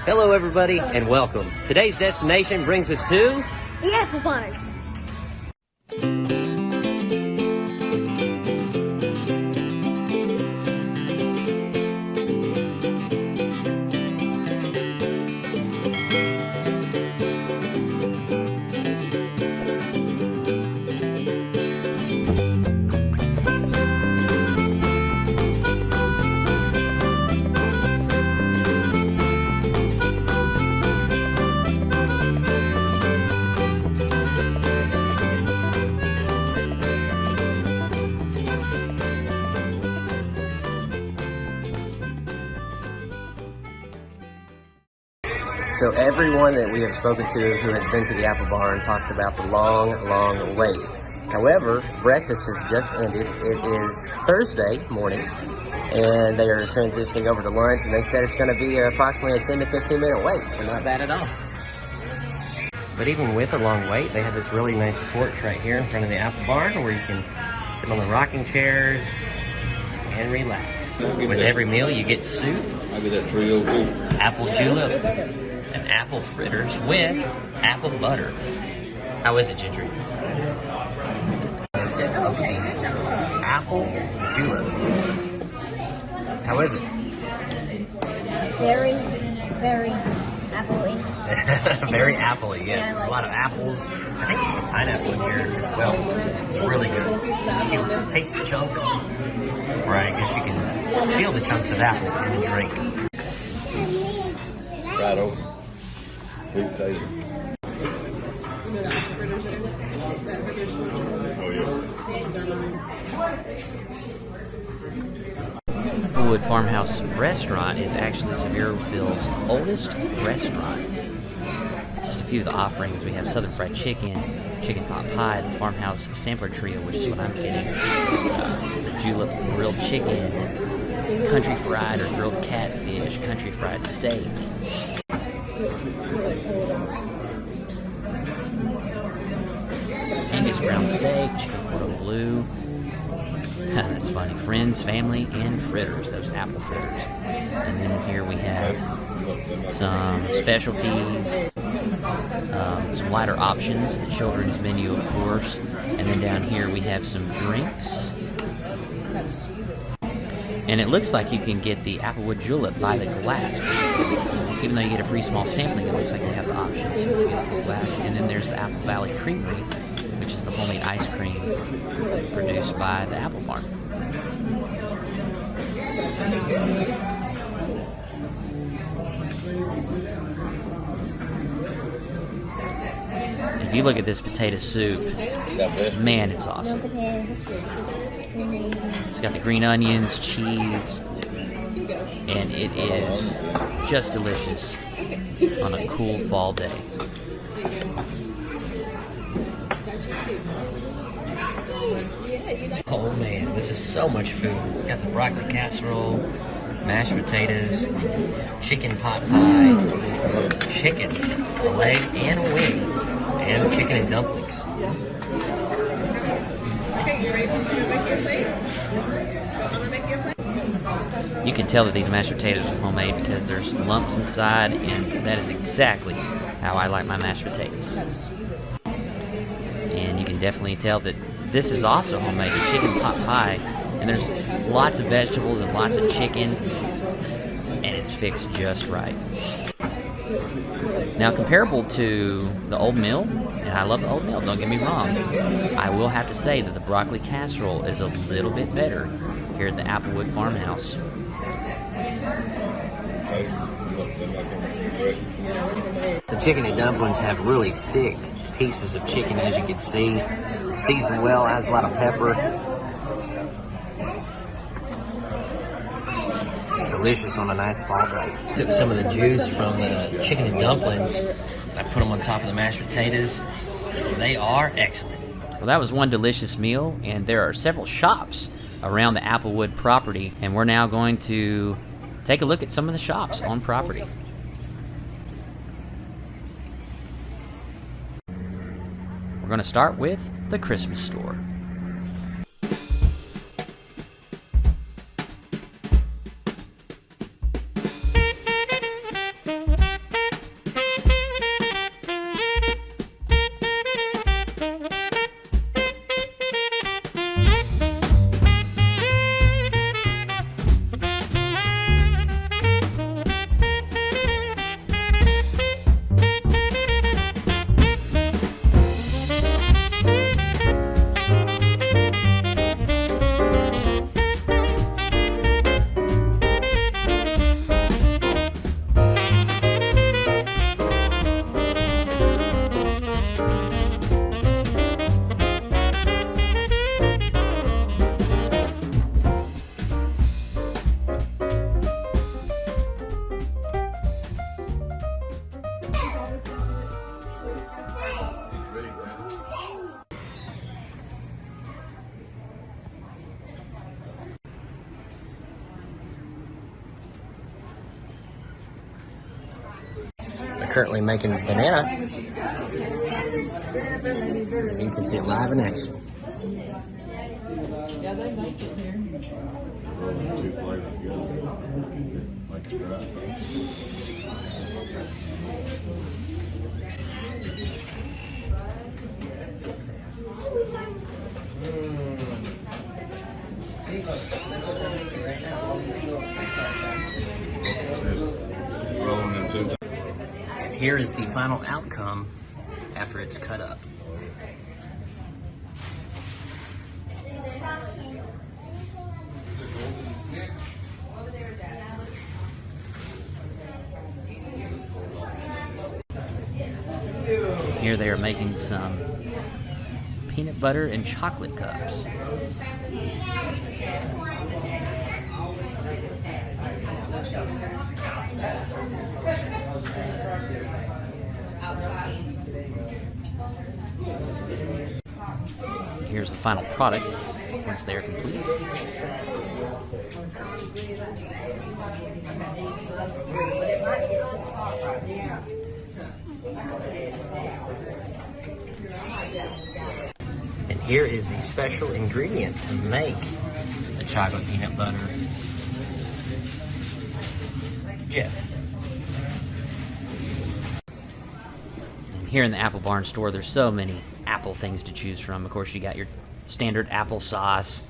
Hello everybody and welcome. Today's destination brings us to the Apple Barn. So everyone that we have spoken to who has been to the Apple Barn talks about the long wait. However, breakfast has just ended. It is Thursday morning, and they are transitioning over to lunch, and they said it's going to be approximately a 10 to 15 minute wait, so not bad at all. But even with a long wait, they have this really nice porch right here in front of the Apple Barn where you can sit on the rocking chairs and relax. With every meal, you get soup, apple julep, and apple fritters with apple butter. How is it, Ginger? I said, okay, apple julep. How is it? Very appley. Very appley, yes. There's a lot of apples. I think there's some pineapple in here as well. It's really good. You can taste the chunks, or I guess you can feel the chunks of apple in the drink. Right over. Big potato. Oh, yeah. Applewood Farmhouse Restaurant is actually Sevierville's oldest restaurant. Just a few of the offerings. We have southern fried chicken, chicken pot pie, the farmhouse sampler trio, which is what I'm getting, the julep grilled chicken, country fried or grilled catfish, country fried steak. Angus ground steak, chicken cordon bleu. That's funny. Friends, family, and fritters. Those apple fritters. And then here we have some specialties, some lighter options, the children's menu, of course. And then down here we have some drinks. And it looks like you can get the Applewood julep by the glass, which is really cool. Even though you get a free small sampling, it looks like you have the option to get a full glass. And then there's the Apple Valley Creamery, which is the homemade ice cream produced by the Apple Barn. If you look at this potato soup, man, it's awesome. It's got the green onions, cheese, and it is just delicious on a cool fall day. Oh man, this is so much food. It's got the broccoli casserole, mashed potatoes, chicken pot pie, chicken, a leg and a wing, and chicken and dumplings. You can tell that these mashed potatoes are homemade because there's lumps inside, and that is exactly how I like my mashed potatoes. And you can definitely tell that this is also homemade, the chicken pot pie, and there's lots of vegetables and lots of chicken, and it's fixed just right. Now, comparable to the Old Mill, and I love the Old Mill, don't get me wrong, I will have to say that the broccoli casserole is a little bit better here at the Applewood Farmhouse. The chicken and dumplings have really thick pieces of chicken, as you can see. Seasoned well, has a lot of pepper. It's delicious on a nice fall day. Took some of the juice from the chicken and dumplings. I put them on top of the mashed potatoes. They are excellent. Well, that was one delicious meal, and there are several shops around the Applewood property, and we're now going to take a look at some of the shops on property. We're going to start with the Christmas store. currently making banana. You can see it live in action. Yeah, they make it here. Rolling two flavors together. Like a dry. Rolling them two times. And here is the final outcome after it's cut up. Here they are making some peanut butter and chocolate cups. Here's the final product once they are complete. And here is the special ingredient to make the chocolate peanut butter. Jeff. And here in the Apple Barn store, there's so many apple things to choose from. Of course, you got your standard apple sauce,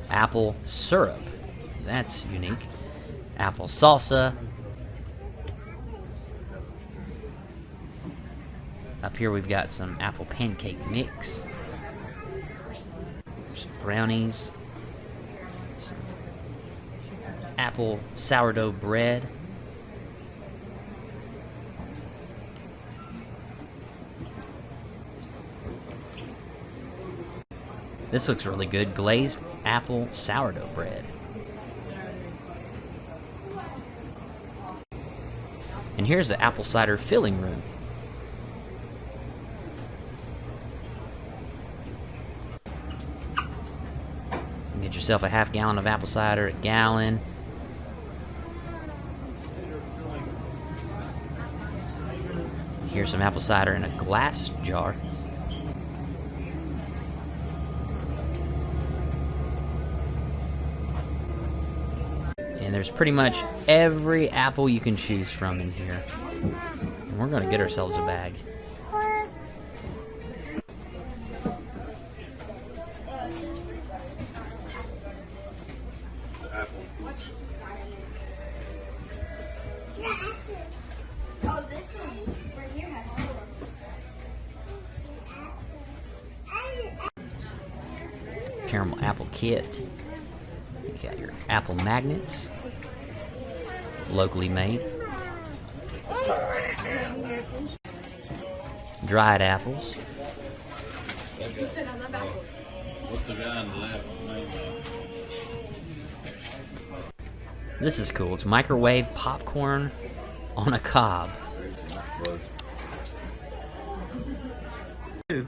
apple syrup. That's unique. Apple salsa. Up here we've got some apple pancake mix. Some brownies. Some apple sourdough bread. This looks really good. Glazed apple sourdough bread. And here's the apple cider filling room. You get yourself a half gallon of apple cider, a gallon. Here's some apple cider in a glass jar. And there's pretty much every apple you can choose from in here. And we're going to get ourselves a bag. Oh, this one right here has Caramel apple kit. You got your apple magnets. Locally made. Dried apples. What's the guy on the left? This is cool. It's microwave popcorn on a cob. We're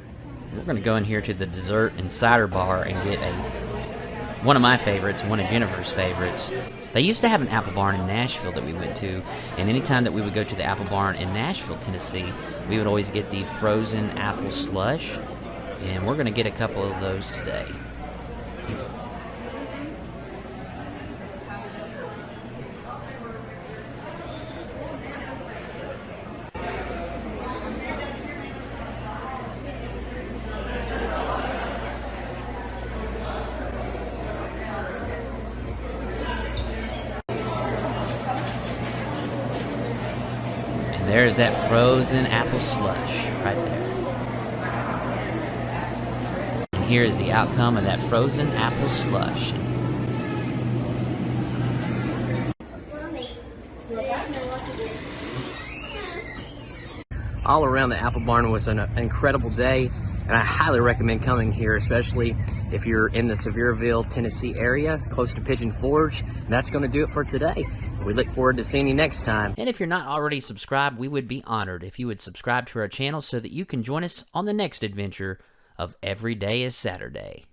going to go in here to the dessert and cider bar and get one of my favorites, one of Jennifer's favorites. They used to have an apple barn in Nashville that we went to, and anytime that we would go to the apple barn in Nashville, Tennessee, we would always get the frozen apple slush, and we're going to get a couple of those today. There's that frozen apple slush right there. And here is the outcome of that frozen apple slush. All around the apple barn was an incredible day, and I highly recommend coming here, especially if you're in the Sevierville, Tennessee area, close to Pigeon Forge. And that's going to do it for today. We look forward to seeing you next time. And if you're not already subscribed, we would be honored if you would subscribe to our channel so that you can join us on the next adventure of Every Day is Saturday.